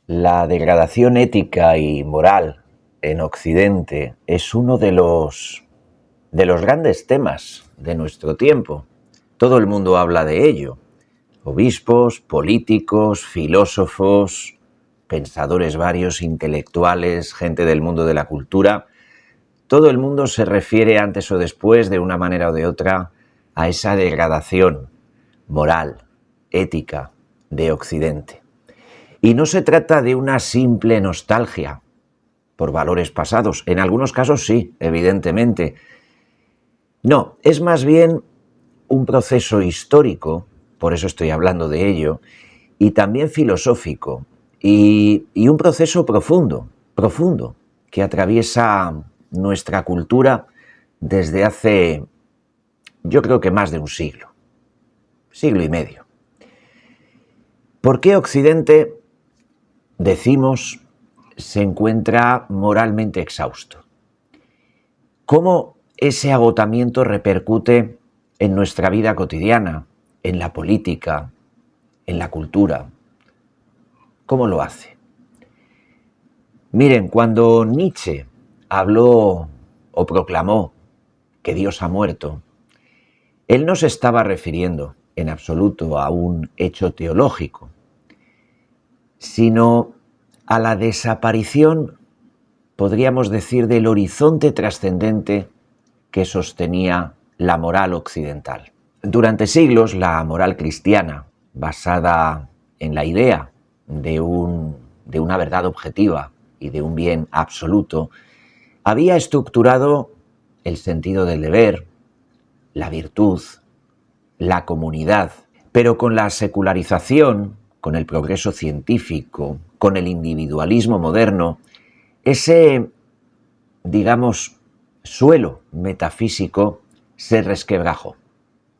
La degradación ética y moral en Occidente es uno de los grandes temas de nuestro tiempo. Todo el mundo habla de ello. Obispos, políticos, filósofos, pensadores varios, intelectuales, gente del mundo de la cultura. Todo el mundo se refiere antes o después, de una manera o de otra, a esa degradación moral, ética de Occidente. Y no se trata de una simple nostalgia por valores pasados. En algunos casos sí, evidentemente. No, es más bien un proceso histórico, por eso estoy hablando de ello, y también filosófico, y un proceso profundo, que atraviesa nuestra cultura desde hace, yo creo que más de un siglo y medio. ¿Por qué Occidente, decimos, se encuentra moralmente exhausto? ¿Cómo ese agotamiento repercute en nuestra vida cotidiana, en la política, en la cultura? ¿Cómo lo hace? Miren, cuando Nietzsche habló o proclamó que Dios ha muerto, él no se estaba refiriendo en absoluto a un hecho teológico, sino a la desaparición, podríamos decir, del horizonte trascendente que sostenía la moral occidental. Durante siglos, la moral cristiana, basada en la idea de una verdad objetiva y de un bien absoluto, había estructurado el sentido del deber, la virtud, la comunidad, pero con la secularización, con el progreso científico, con el individualismo moderno, ese, digamos, suelo metafísico se resquebrajó,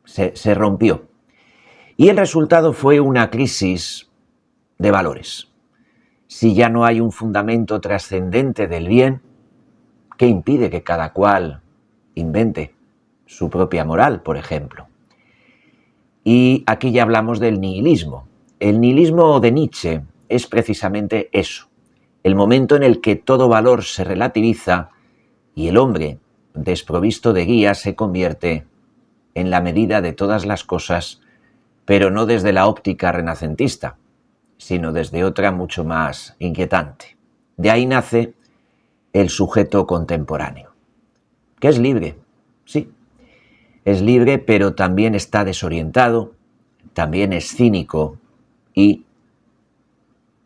se rompió. Y el resultado fue una crisis de valores. Si ya no hay un fundamento trascendente del bien, ¿qué impide que cada cual invente su propia moral, por ejemplo? Y aquí ya hablamos del nihilismo. El nihilismo de Nietzsche es precisamente eso, el momento en el que todo valor se relativiza y el hombre, desprovisto de guía, se convierte en la medida de todas las cosas, pero no desde la óptica renacentista, sino desde otra mucho más inquietante. De ahí nace el sujeto contemporáneo, que es libre, sí, es libre, pero también está desorientado, también es cínico y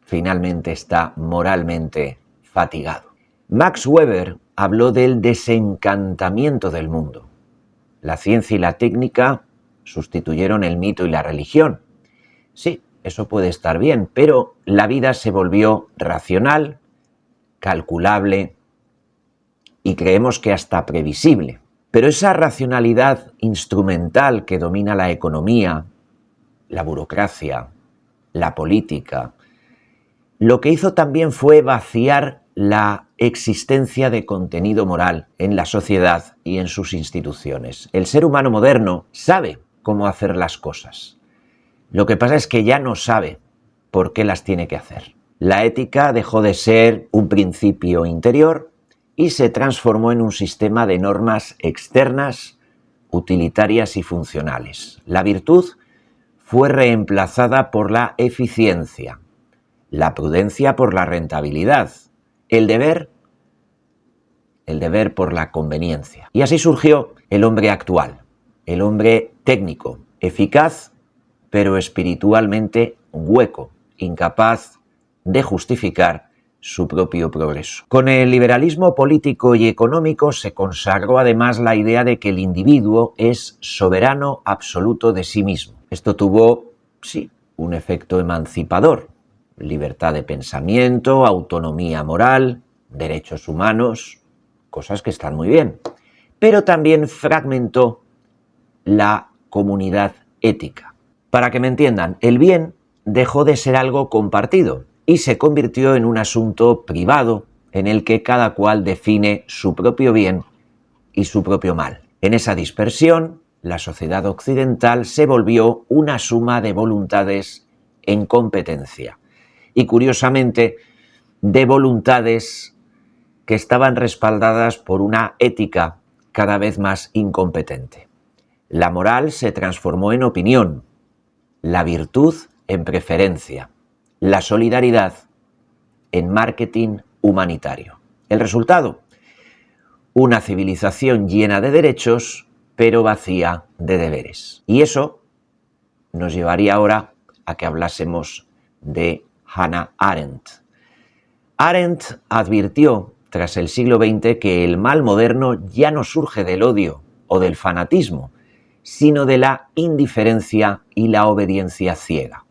finalmente está moralmente fatigado. Max Weber habló del desencantamiento del mundo. La ciencia y la técnica sustituyeron el mito y la religión. Sí, eso puede estar bien, pero la vida se volvió racional, calculable y creemos que hasta previsible. Pero esa racionalidad instrumental que domina la economía, la burocracia, la política, lo que hizo también fue vaciar la existencia de contenido moral en la sociedad y en sus instituciones. El ser humano moderno sabe cómo hacer las cosas. Lo que pasa es que ya no sabe por qué las tiene que hacer. La ética dejó de ser un principio interior y se transformó en un sistema de normas externas, utilitarias y funcionales. La virtud fue reemplazada por la eficiencia, la prudencia por la rentabilidad, el deber por la conveniencia. Y así surgió el hombre actual, el hombre técnico, eficaz, pero espiritualmente hueco, incapaz de justificar su propio progreso. Con el liberalismo político y económico se consagró además la idea de que el individuo es soberano absoluto de sí mismo. Esto tuvo, sí, un efecto emancipador: libertad de pensamiento, autonomía moral, derechos humanos, cosas que están muy bien. Pero también fragmentó la comunidad ética. Para que me entiendan, el bien dejó de ser algo compartido y se convirtió en un asunto privado en el que cada cual define su propio bien y su propio mal. En esa dispersión, la sociedad occidental se volvió una suma de voluntades en competencia. y, curiosamente, de voluntades que estaban respaldadas por una ética cada vez más incompetente. La moral se transformó en opinión, la virtud en preferencia, la solidaridad en marketing humanitario. El resultado, una civilización llena de derechos, pero vacía de deberes. Y eso nos llevaría ahora a que hablásemos de Hannah Arendt. Arendt advirtió, tras el siglo XX, que el mal moderno ya no surge del odio o del fanatismo, sino de la indiferencia y la obediencia ciega.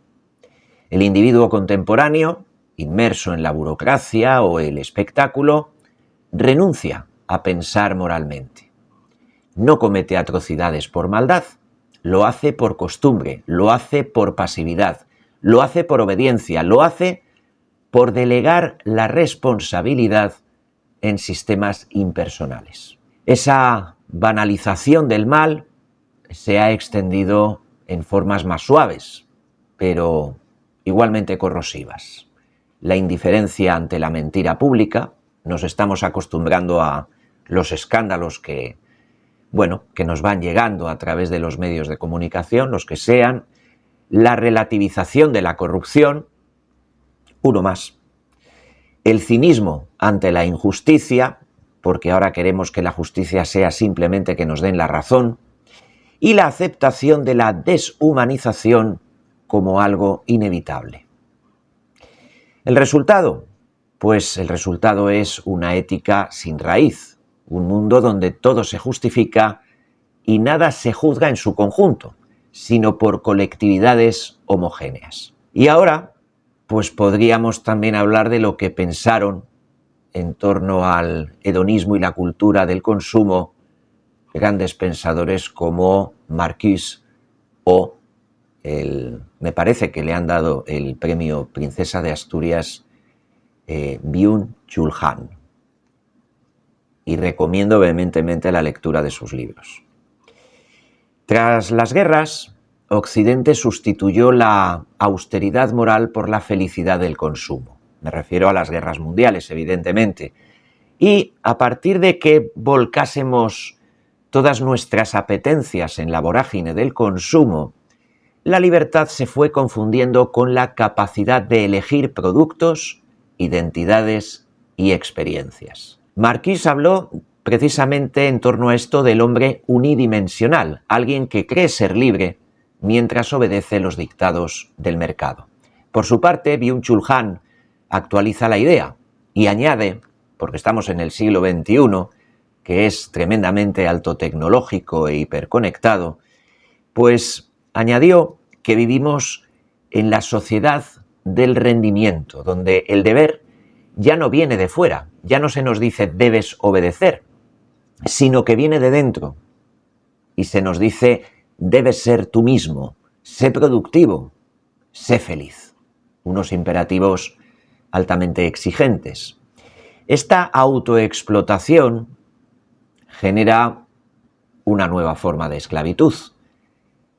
El individuo contemporáneo, inmerso en la burocracia o el espectáculo, renuncia a pensar moralmente. No comete atrocidades por maldad, lo hace por costumbre, lo hace por pasividad, lo hace por obediencia, lo hace por delegar la responsabilidad en sistemas impersonales. Esa banalización del mal se ha extendido en formas más suaves, pero igualmente corrosivas. La indiferencia ante la mentira pública, nos estamos acostumbrando a los escándalos que nos van llegando a través de los medios de comunicación, los que sean, la relativización de la corrupción, uno más. El cinismo ante la injusticia, porque ahora queremos que la justicia sea simplemente que nos den la razón, y la aceptación de la deshumanización como algo inevitable. ¿El resultado? Pues el resultado es una ética sin raíz, un mundo donde todo se justifica y nada se juzga en su conjunto, sino por colectividades homogéneas. Y ahora, pues podríamos también hablar de lo que pensaron en torno al hedonismo y la cultura del consumo grandes pensadores como Marcuse o me parece que le han dado el premio Princesa de Asturias, Byung-Chul Han. Y recomiendo vehementemente la lectura de sus libros. Tras las guerras, Occidente sustituyó la austeridad moral por la felicidad del consumo. Me refiero a las guerras mundiales, evidentemente. Y a partir de que volcásemos todas nuestras apetencias en la vorágine del consumo, la libertad se fue confundiendo con la capacidad de elegir productos, identidades y experiencias. Marcuse habló precisamente en torno a esto del hombre unidimensional, alguien que cree ser libre mientras obedece los dictados del mercado. Por su parte, Byung-Chul Han actualiza la idea y añade, porque estamos en el siglo XXI, que es tremendamente alto tecnológico e hiperconectado, pues añadió que vivimos en la sociedad del rendimiento, donde el deber ya no viene de fuera, ya no se nos dice debes obedecer, sino que viene de dentro y se nos dice debes ser tú mismo, sé productivo, sé feliz. Unos imperativos altamente exigentes. Esta autoexplotación genera una nueva forma de esclavitud.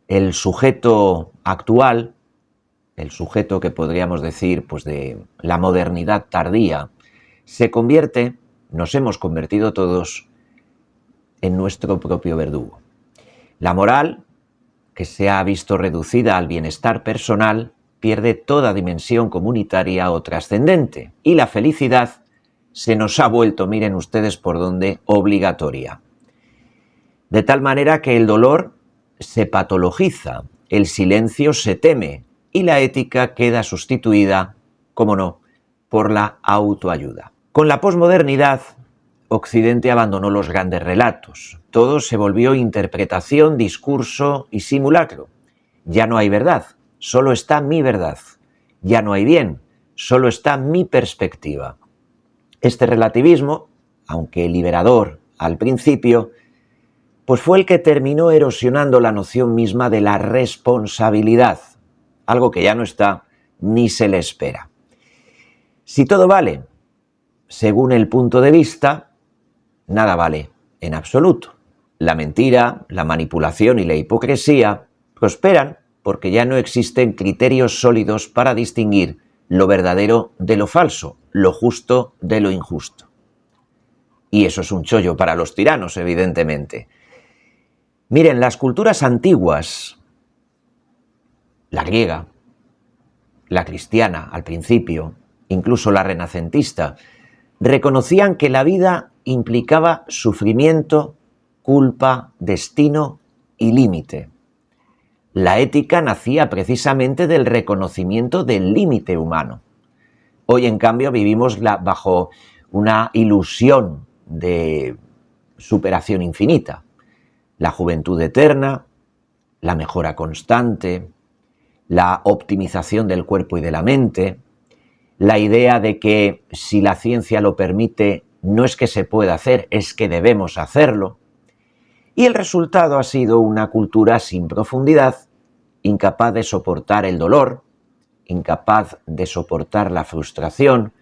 El sujeto actual, el sujeto que podríamos decir pues de la modernidad tardía, nos hemos convertido todos en nuestro propio verdugo. La moral, que se ha visto reducida al bienestar personal, pierde toda dimensión comunitaria o trascendente, y la felicidad se nos ha vuelto, miren ustedes por dónde, obligatoria. De tal manera que el dolor se patologiza, el silencio se teme y la ética queda sustituida, cómo no, por la autoayuda. Con la posmodernidad, Occidente abandonó los grandes relatos. Todo se volvió interpretación, discurso y simulacro. Ya no hay verdad, solo está mi verdad. Ya no hay bien, solo está mi perspectiva. Este relativismo, aunque liberador al principio, pues fue el que terminó erosionando la noción misma de la responsabilidad, algo que ya no está ni se le espera. Si todo vale, según el punto de vista, nada vale en absoluto. La mentira, la manipulación y la hipocresía prosperan porque ya no existen criterios sólidos para distinguir lo verdadero de lo falso, lo justo de lo injusto. Y eso es un chollo para los tiranos, evidentemente. Miren, las culturas antiguas, la griega, la cristiana al principio, incluso la renacentista, reconocían que la vida implicaba sufrimiento, culpa, destino y límite. La ética nacía precisamente del reconocimiento del límite humano. Hoy, en cambio, vivimos bajo una ilusión de superación infinita. La juventud eterna, la mejora constante, la optimización del cuerpo y de la mente, la idea de que si la ciencia lo permite, no es que se pueda hacer, es que debemos hacerlo. Y el resultado ha sido una cultura sin profundidad, incapaz de soportar el dolor, incapaz de soportar la frustración,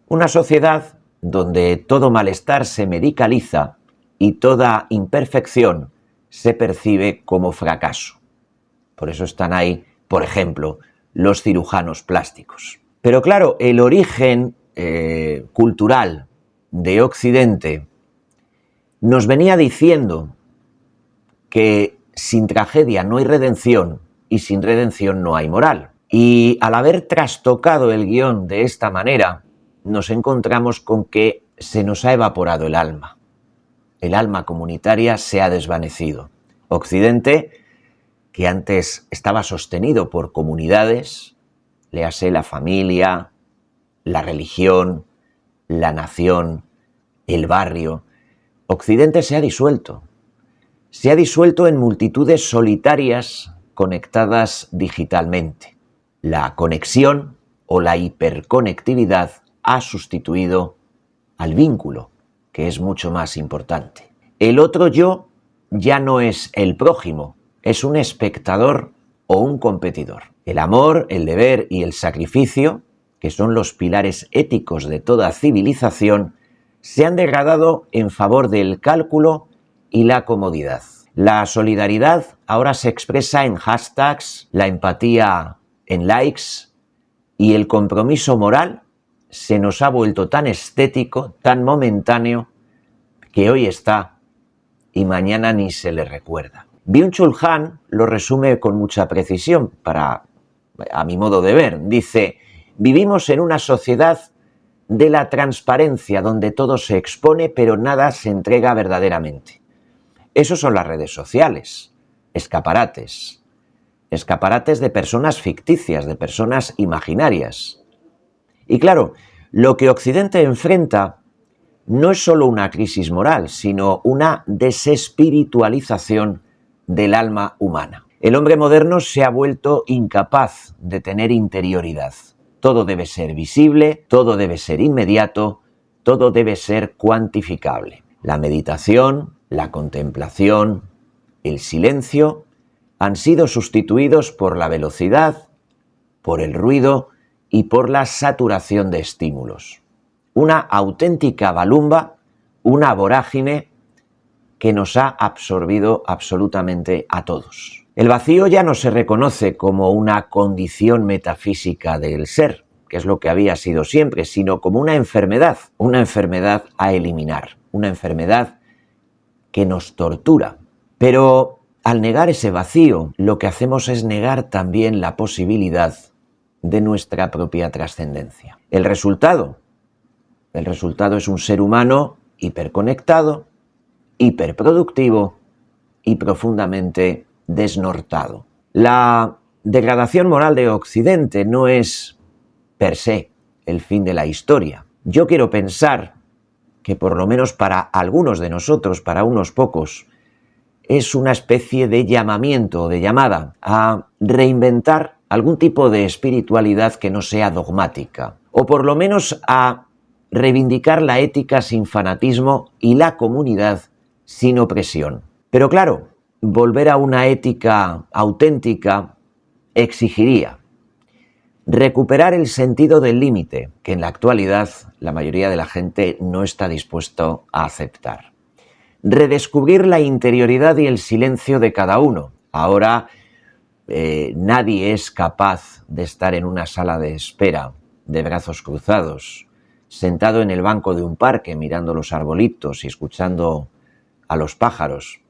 una sociedad donde todo malestar se medicaliza y toda imperfección se percibe como fracaso. Por eso están ahí, por ejemplo, los cirujanos plásticos. Pero claro, el origen cultural de Occidente nos venía diciendo que sin tragedia no hay redención y sin redención no hay moral. Y al haber trastocado el guión de esta manera, nos encontramos con que se nos ha evaporado el alma. El alma comunitaria se ha desvanecido. Occidente, que antes estaba sostenido por comunidades, léase la familia, la religión, la nación, el barrio, Occidente se ha disuelto. Se ha disuelto en multitudes solitarias conectadas digitalmente. La conexión o la hiperconectividad ha sustituido al vínculo, que es mucho más importante. El otro yo ya no es el prójimo, es un espectador o un competidor. El amor, el deber y el sacrificio, que son los pilares éticos de toda civilización, se han degradado en favor del cálculo y la comodidad. La solidaridad ahora se expresa en hashtags, la empatía en likes y el compromiso moral se nos ha vuelto tan estético, tan momentáneo, que hoy está y mañana ni se le recuerda. Byung-Chul Han lo resume con mucha precisión, a mi modo de ver. Dice: vivimos en una sociedad de la transparencia, donde todo se expone pero nada se entrega verdaderamente. Eso son las redes sociales, escaparates de personas ficticias, de personas imaginarias. Y claro, lo que Occidente enfrenta no es solo una crisis moral, sino una desespiritualización del alma humana. El hombre moderno se ha vuelto incapaz de tener interioridad. Todo debe ser visible, todo debe ser inmediato, todo debe ser cuantificable. La meditación, la contemplación, el silencio han sido sustituidos por la velocidad, por el ruido y por la saturación de estímulos. Una auténtica balumba, una vorágine que nos ha absorbido absolutamente a todos. El vacío ya no se reconoce como una condición metafísica del ser, que es lo que había sido siempre, sino como una enfermedad a eliminar, una enfermedad que nos tortura. Pero al negar ese vacío, lo que hacemos es negar también la posibilidad de nuestra propia trascendencia. El resultado es un ser humano hiperconectado, hiperproductivo y profundamente desnortado. La degradación moral de Occidente no es per se el fin de la historia. Yo quiero pensar que por lo menos para algunos de nosotros, para unos pocos, es una especie de llamamiento, de llamada a reinventar algún tipo de espiritualidad que no sea dogmática, o por lo menos a reivindicar la ética sin fanatismo y la comunidad sin opresión. Pero claro, volver a una ética auténtica exigiría recuperar el sentido del límite, que en la actualidad la mayoría de la gente no está dispuesto a aceptar. Redescubrir la interioridad y el silencio de cada uno. Ahora nadie es capaz de estar en una sala de espera de brazos cruzados, sentado en el banco de un parque mirando los arbolitos y escuchando a los pájaros,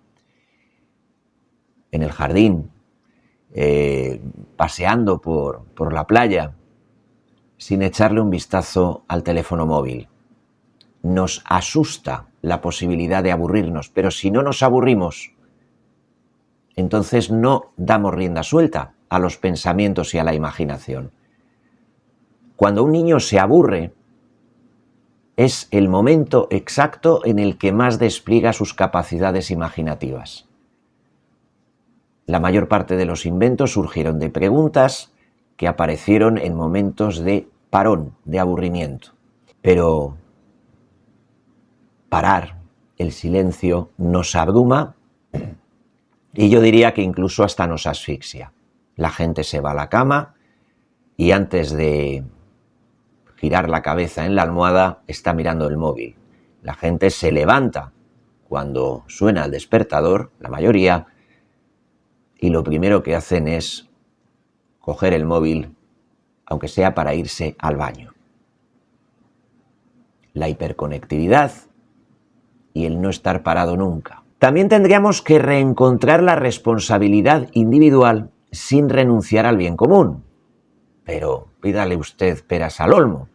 en el jardín, paseando por la playa, sin echarle un vistazo al teléfono móvil. Nos asusta la posibilidad de aburrirnos, pero si no nos aburrimos, entonces no damos rienda suelta a los pensamientos y a la imaginación. Cuando un niño se aburre, es el momento exacto en el que más despliega sus capacidades imaginativas. La mayor parte de los inventos surgieron de preguntas que aparecieron en momentos de parón, de aburrimiento. Pero parar, el silencio, nos abruma y yo diría que incluso hasta nos asfixia. La gente se va a la cama y antes de girar la cabeza en la almohada está mirando el móvil. La gente se levanta cuando suena el despertador, la mayoría, y lo primero que hacen es coger el móvil, aunque sea para irse al baño. La hiperconectividad y el no estar parado nunca. También tendríamos que reencontrar la responsabilidad individual sin renunciar al bien común. Pero pídale usted peras al olmo.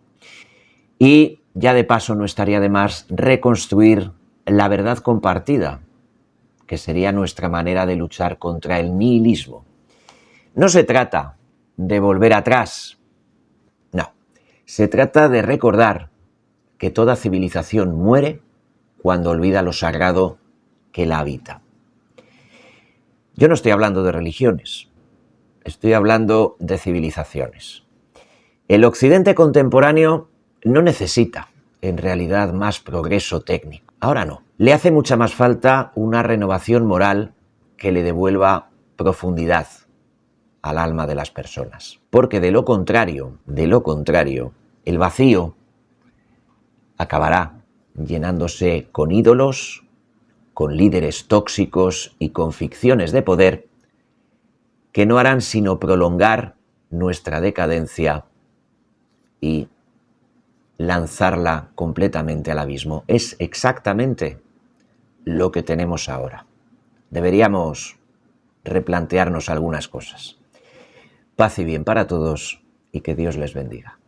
Y ya de paso no estaría de más reconstruir la verdad compartida, que sería nuestra manera de luchar contra el nihilismo. No se trata de volver atrás, no. Se trata de recordar que toda civilización muere cuando olvida lo sagrado que la habita. Yo no estoy hablando de religiones, estoy hablando de civilizaciones. El Occidente contemporáneo no necesita, en realidad, más progreso técnico. Ahora no. Le hace mucha más falta una renovación moral que le devuelva profundidad al alma de las personas. Porque de lo contrario, el vacío acabará llenándose con ídolos, con líderes tóxicos y con ficciones de poder que no harán sino prolongar nuestra decadencia y lanzarla completamente al abismo. Es exactamente lo que tenemos ahora. Deberíamos replantearnos algunas cosas. Paz y bien para todos y que Dios les bendiga.